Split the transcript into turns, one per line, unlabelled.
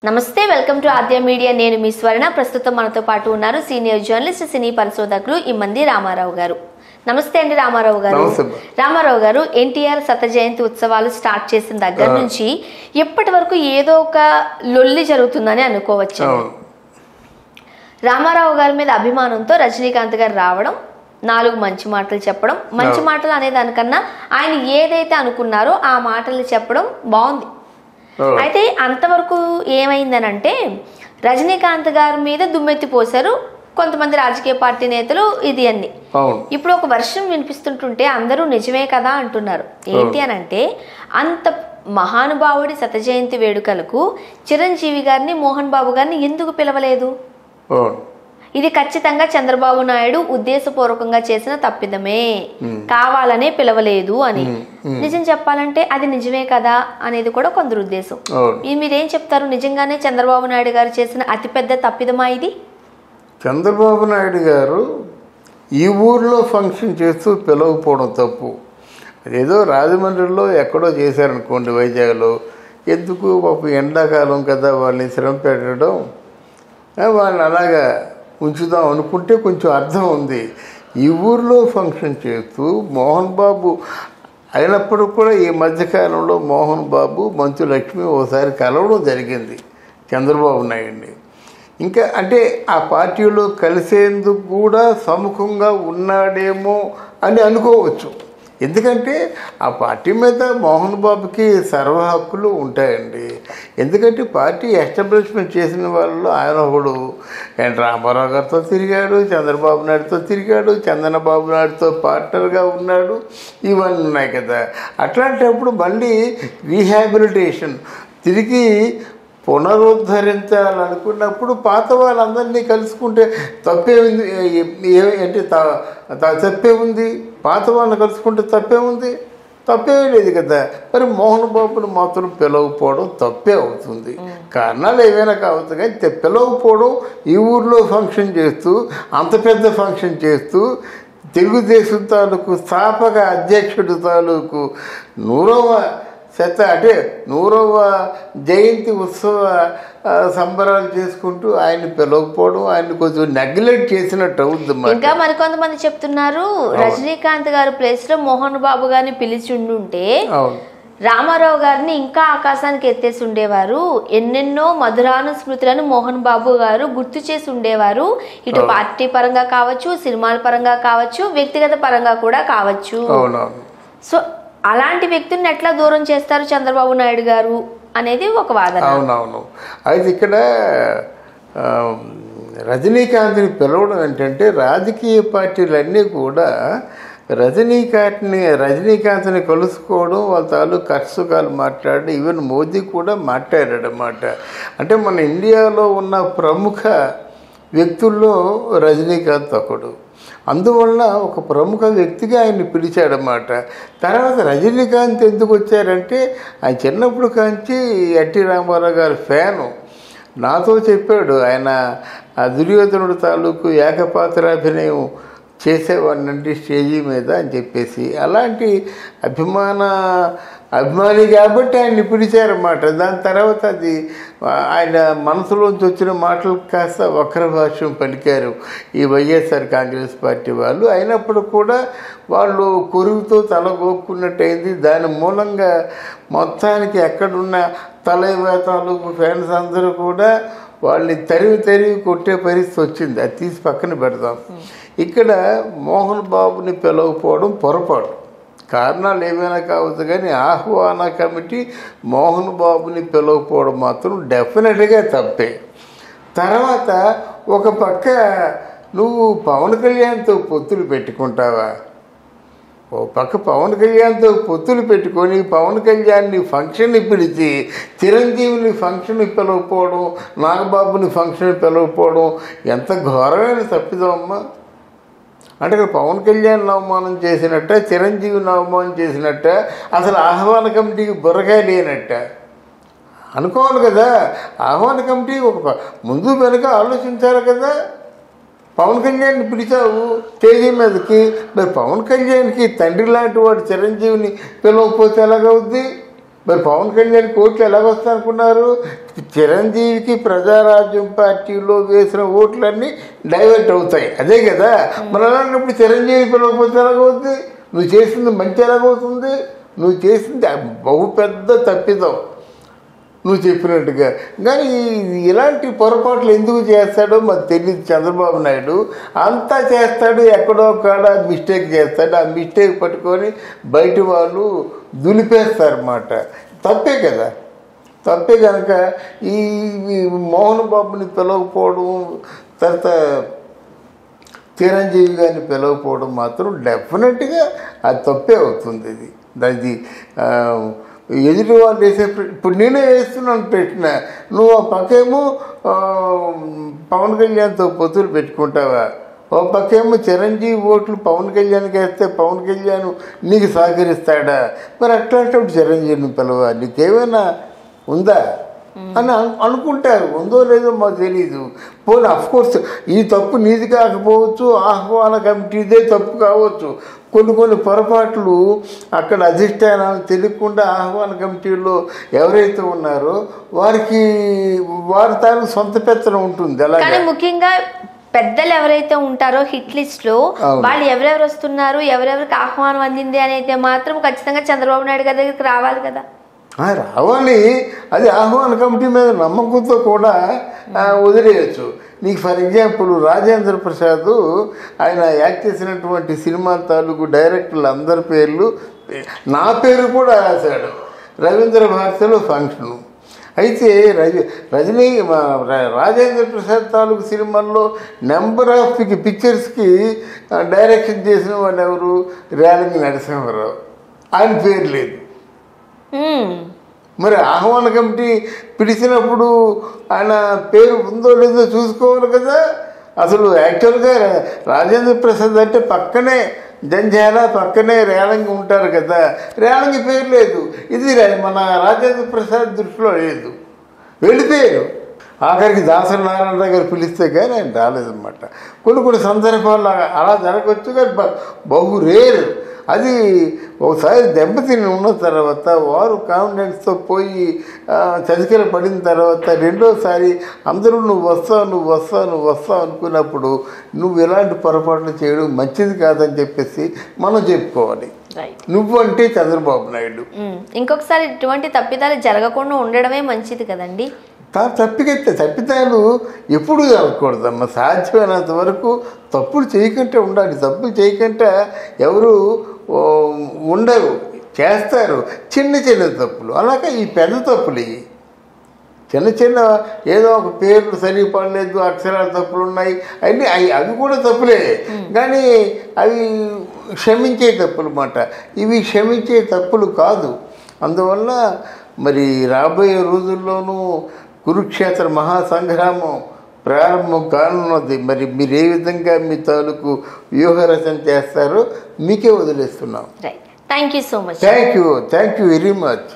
నమస్తే welcome to Aadya media నేను మీ స్వర్ణ ప్రస్తుతం మనతో పాటు ఉన్నారు సీనియర్ జర్నలిస్ట్ సినీ పరిశోధకులు ఇమ్మంది రామారావు గారు నమస్తే అండి రామారావు గారు రామారావు గారు ఎన్టీఆర్ శత జయంతి ఉత్సవాలు స్టార్ట్ చేసిన దగ్గర నుంచి ఎప్పటి వరకు ఏదో ఒక లొల్లి జరుగుతుందని అనుకోవచ్చు రామారావు గారి మీద అభిమానంతో రజనీకాంత్ గారు రావడం నాలుగు మంచి మాటలు చెప్పడం మంచి మాటలు అనే దానికన్నా ఆయన ఏదైతే అనుకున్నారో ఆ మాటలు చెప్పడం బాగుంది అయితే అంతవరకు ఏమైందనంటే రజనీకాంత్ గారి మీద దుమ్మెత్తి పోశారు కొంతమంది రాజకీయ పార్టీ నేతలు ఇది అన్ని ఇప్పుడు ఒక వర్షం వినిపిస్తుంటుంటే అందరూ నిజమే కదా అంటున్నారు ఏంటి అనంటే అంత మహానుభావుడి శత జయంతి వేడుకలకు చిరంజీవి గారిని మోహన్ బాబు గారిని ఎందుకు పిలవలేదు ఇది ఖచ్చితంగా చంద్రబాబు నాయుడు ఉద్దేశపూర్వకంగా చేసిన తప్పిదమే కావాలనే పిలవలేదు అని నిజం చెప్పాలంటే అది నిజమే కదా అనేది కూడా కొందరు ఉద్దేశం ఇది మీరేం చెప్తారు నిజంగానే చంద్రబాబు నాయుడు గారు చేసిన అతిపెద్ద తప్పిదమా ఇది
చంద్రబాబు నాయుడు గారు ఈ ఊర్లో ఫంక్షన్ చేస్తూ పిలవకపోవడం తప్పు అదేదో రాజమండ్రిలో ఎక్కడో చేశారనుకోండి వైజాగ్లో ఎందుకు పాపం ఎండాకాలం కదా వాళ్ళని శ్రమ పెట్టడం వాళ్ళని అలాగా ఉంచుదాం అనుకుంటే కొంచెం అర్థం ఉంది ఈ ఊర్లో ఫంక్షన్ చేస్తూ మోహన్ బాబు అయినప్పుడు కూడా ఈ మధ్యకాలంలో మోహన్ బాబు మంచు లక్ష్మి ఓసారి కలవడం జరిగింది చంద్రబాబు నాయుడిని ఇంకా అంటే ఆ పార్టీలో కలిసేందుకు కూడా సముఖంగా ఉన్నాడేమో అని అనుకోవచ్చు ఎందుకంటే ఆ పార్టీ మీద మోహన్ బాబుకి సర్వ హక్కులు ఉంటాయండి ఎందుకంటే పార్టీ ఎస్టాబ్లిష్మెంట్ చేసిన వాళ్ళలో ఆయన ఒకడు రామారావు గారితో తిరిగాడు చంద్రబాబు నాయుడుతో తిరిగాడు చంద్రబాబు నాయుడుతో పార్ట్నర్గా ఉన్నాడు ఇవన్నీ ఉన్నాయి కదా అట్లాంటప్పుడు మళ్ళీ రీహాబిలిటేషన్ తిరిగి పునరుద్ధరించాలనుకున్నప్పుడు పాత వాళ్ళందరినీ కలుసుకుంటే తప్పే ఉంది ఏంటి తప్పే ఉంది పాత వాళ్ళని కలుసుకుంటే తప్పే ఉంది తప్పేమీ లేదు కదా మరి మోహన్ బాబుని మాత్రం పిలవకపోవడం తప్పే అవుతుంది కారణాలు ఏవైనా కావచ్చు కానీ పిలవకపోవడం ఈ ఊర్లో ఫంక్షన్ చేస్తూ అంత పెద్ద ఫంక్షన్ చేస్తూ తెలుగుదేశం తాలూకు స్థాపక అధ్యక్షుడు తాలూకు 100వ జయంతి ఉత్సవ సంబరాలు చేసుకుంటూ ఆయన పిలవకపోవడం ఆయన కొంచెం నెగ్లెక్ట్ చేసినట్టు అవుతుంది
ఇంకా మరికొంతమంది చెప్తున్నారు రజనీకాంత్ గారి ప్లేస్ లో మోహన్ బాబు గారిని పిలిచి ఉండుంటే రామారావు గారిని ఇంకా ఆకాశానికి ఎత్తేసి ఉండేవారు ఎన్నెన్నో మధురాను స్మృతులను మోహన్ బాబు గారు గుర్తు చేసి ఉండేవారు ఇటు పార్టీ పరంగా కావచ్చు సినిమాల పరంగా కావచ్చు వ్యక్తిగత పరంగా కూడా కావచ్చు సో అలాంటి వ్యక్తుల్ని ఎట్లా దూరం చేస్తారు చంద్రబాబు నాయుడు గారు అనేది ఒక వాదన
అవునవును అయితే ఇక్కడ రజనీకాంత్ని పిలవడం ఏంటంటే రాజకీయ పార్టీలన్నీ కూడా రజనీకాంత్ని కలుసుకోవడం వాళ్ళ తాలూకు కష్టసుఖాలు మాట్లాడడం ఈవెన్ మోదీ కూడా మాట్లాడాడన్నమాట అంటే మన ఇండియాలో ఉన్న ప్రముఖ వ్యక్తుల్లో రజనీకాంత్ ఒకడు అందువల్ల ఒక ప్రముఖ వ్యక్తిగా ఆయన్ని పిలిచాడన్నమాట తర్వాత రజనీకాంత్ ఎందుకు వచ్చారంటే ఆయన చిన్నప్పుడు కాంచి ఎన్టీ రామారావు గారి ఫ్యాను నాతో చెప్పాడు ఆయన ఆ దుర్యోధనుడు తాలూకు ఏకపాత్రాభినయం చేసేవాడినండి స్టేజీ మీద అని చెప్పేసి అలాంటి అభిమాని కాబట్టి ఆయన్ని పిలిచారన్నమాట దాని తర్వాత అది ఆయన మనసులోంచి వచ్చిన మాటలు కాస్త వక్ర భాష్యం పలికారు ఈ వైఎస్ఆర్ కాంగ్రెస్ పార్టీ వాళ్ళు అయినప్పుడు కూడా వాళ్ళు కొరువుతో తలగొక్కున్నట్టయింది దాని మూలంగా మొత్తానికి ఎక్కడున్న తలైవేతాలకు ఫ్యాన్స్ అందరూ కూడా వాళ్ళని తరివి కొట్టే పరిస్థితి వచ్చింది అది తీసి పక్కన పెడదాం ఇక్కడ మోహన్ బాబుని పిలవకపోవడం పొరపాటు కారణాలు ఏమైనా కావచ్చు కానీ ఆహ్వాన కమిటీ మోహన్ బాబుని పిలవకపోవడం మాత్రం డెఫినెట్గా తప్పే తర్వాత ఒక పక్క నువ్వు పవన్ కళ్యాణ్తో పొత్తులు పెట్టుకుంటావా ఓ పక్క పవన్ కళ్యాణ్తో పొత్తులు పెట్టుకొని పవన్ కళ్యాణ్ని ఫంక్షన్ని పిలిచి చిరంజీవిని ఫంక్షన్కి పిలవకపోవడం నాగబాబుని ఫంక్షన్కి పిలవకపోవడం ఎంత ఘోరమైన తప్పిదమ్మా అంటే ఇక్కడ పవన్ కళ్యాణ్ అవమానం చేసినట్ట చిరంజీవిని అవమానం చేసినట్ట అసలు ఆహ్వాన కమిటీకి బుర్రకాయ లేనట్ట అనుకోవాలి కదా ఆహ్వాన కమిటీ ఒక ముందు వెనుక ఆలోచించాలి కదా పవన్ కళ్యాణ్ని పిలిచావు స్టేజీ మీదకి మరి పవన్ కళ్యాణ్కి తండ్రి లాంటి వాడు చిరంజీవిని పిలవకపోతే ఎలాగవుద్ది మరి పవన్ కళ్యాణ్ ఓట్లు ఎలాగొస్తాయి అనుకున్నారు? చిరంజీవికి ప్రజారాజ్యం పార్టీలో వేసిన ఓట్లన్నీ డైవర్ట్ అవుతాయి, అదే కదా. మరి అలాంటప్పుడు చిరంజీవి పిలవకపోతే ఎలాగవుతుంది? నువ్వు చేసింది మంచి ఎలాగవుతుంది? నువ్వు చేసింది బహు పెద్ద తప్పిదం నువ్వు చెప్పినట్టుగా. కానీ ఇలాంటి పొరపాట్లు ఎందుకు చేస్తాడో మాకు తెలియదు. చంద్రబాబు నాయుడు అంతా చేస్తాడు, ఎక్కడో కాడ మిస్టేక్ చేస్తాడు. ఆ మిస్టేక్ పట్టుకొని బయట వాళ్ళు దులిపేస్తారన్నమాట. తప్పే కదా, తప్పే కనుక ఈ మోహన్ బాబుని పిలవకపోవడం, తర్వాత చిరంజీవి గారిని పిలవకపోవడం మాత్రం డెఫినెట్గా అది తప్పే అవుతుంది. అది ఎదుటి వాళ్ళు వేసే ఇప్పుడు నేనే వేస్తున్నాను పెట్టిన, నువ్వు ఆ పక్కేమో పవన్ కళ్యాణ్తో పొత్తులు పెట్టుకుంటావా? ఓ పక్కేమో చిరంజీవి ఓట్లు పవన్ కళ్యాణ్కి వేస్తే పవన్ కళ్యాణ్ నీకు సహకరిస్తాడా? మరి అట్లాంటప్పుడు చిరంజీవిని పిలవా? నీకేమైనా ఉందా అని అనుకుంటారు. ఉందో లేదో మాకు తెలీదు. పోనీ అఫ్కోర్స్ ఈ తప్పు నీది కాకపోవచ్చు, ఆహ్వాన కమిటీదే తప్పు కావచ్చు. కొన్ని పొరపాట్లు అక్కడ అధిష్టానాలు తెలియకుండా ఆహ్వాన కమిటీలో ఎవరైతే ఉన్నారో వారి తాను సొంత పెత్తనం ఉంటుంది. అలాగే
ముఖ్యంగా పెద్దలు ఎవరైతే ఉంటారో హిట్ లిస్ట్ లో వాళ్ళు ఎవరెవరు వస్తున్నారు, ఎవరెవరికి ఆహ్వానం అందింది అనేది మాత్రం ఖచ్చితంగా చంద్రబాబు నాయుడు గారి దగ్గరికి రావాలి కదా.
రావాలి. అది ఆహ్వాన కమిటీ మీద నమ్మకంతో కూడా వదిలేయచ్చు. నీకు ఫర్ ఎగ్జాంపుల్ రాజేంద్ర ప్రసాద్ ఆయన యాక్ట్ చేసినటువంటి సినిమా తాలూకు డైరెక్టర్లు అందరి పేర్లు, నా పేరు కూడా రాశాడు. రవీంద్ర భారతిలో ఫంక్షను అయితే రాజేంద్ర ప్రసాద్ తాలూకు సినిమాల్లో నెంబర్ ఆఫ్ పిక్చర్స్కి డైరెక్షన్ చేసిన వాళ్ళు ఎవరు? రేలంగి నరసింహారావు. ఆయన పేరు లేదు. మరి ఆహ్వాన కమిటీ పిలిచినప్పుడు ఆయన పేరు ఉందో లేదో చూసుకోవాలి కదా. అసలు యాక్చువల్గా రాజేంద్ర ప్రసాద్ అంటే పక్కనే జంజాల, పక్కనే రేలంగి ఉంటారు కదా. రేలంగి పేరు లేదు. ఇది మన రాజేంద్ర ప్రసాద్ దృష్టిలో లేదు, వెళ్ళిపోయారు. ఆఖరికి దాసరి నారాయణరావు గారు పిలిస్తే కానీ ఆయన రాలేదన్నమాట. కొన్ని సందర్భాల్లో అలా జరగవచ్చు, కానీ బహు రేరు. అది ఒకసారి దెబ్బతిని ఉన్న తర్వాత వారు కాన్ఫిడెన్స్తో పోయి చతికిల పడిన తర్వాత రెండోసారి అందరూ నువ్వు వస్తావు అనుకున్నప్పుడు నువ్వు ఎలాంటి పొరపాట్లు చేయడం మంచిది కాదని చెప్పేసి మనం చెప్పుకోవాలి. నువ్వు అంటే చంద్రబాబు నాయుడు
ఇంకొకసారి ఇటువంటి తప్పిదాలు జరగకుండా ఉండడమే మంచిది కదండి.
తప్పిదాలు ఎప్పుడు జరగకూడదమ్మా. సాధ్యమైనంత వరకు తప్పులు చేయకుండా ఉండాలి. తప్పులు చేయకుండా ఎవరు ఉండరు, చేస్తారు చిన్న తప్పులు. అలాగే ఈ పెద్ద తప్పులు, ఇవి చిన్న ఏదో ఒక పేర్లు సరిపడలేదు, అక్షరాలు తప్పులు ఉన్నాయి, అవి కూడా తప్పులే. కానీ అవి క్షమించే తప్పులు అన్నమాట. ఇవి క్షమించే తప్పులు కాదు. అందువల్ల మరి రాబోయే రోజుల్లోనూ కురుక్షేత్ర మహాసంగ్రామం ప్రారంభం కానున్నది. మరి మీరు ఏ విధంగా మీ తాలూకు వ్యూహరచన చేస్తారో మీకే వదిలేస్తున్నాం.
Thank you so much.
Thank you very much.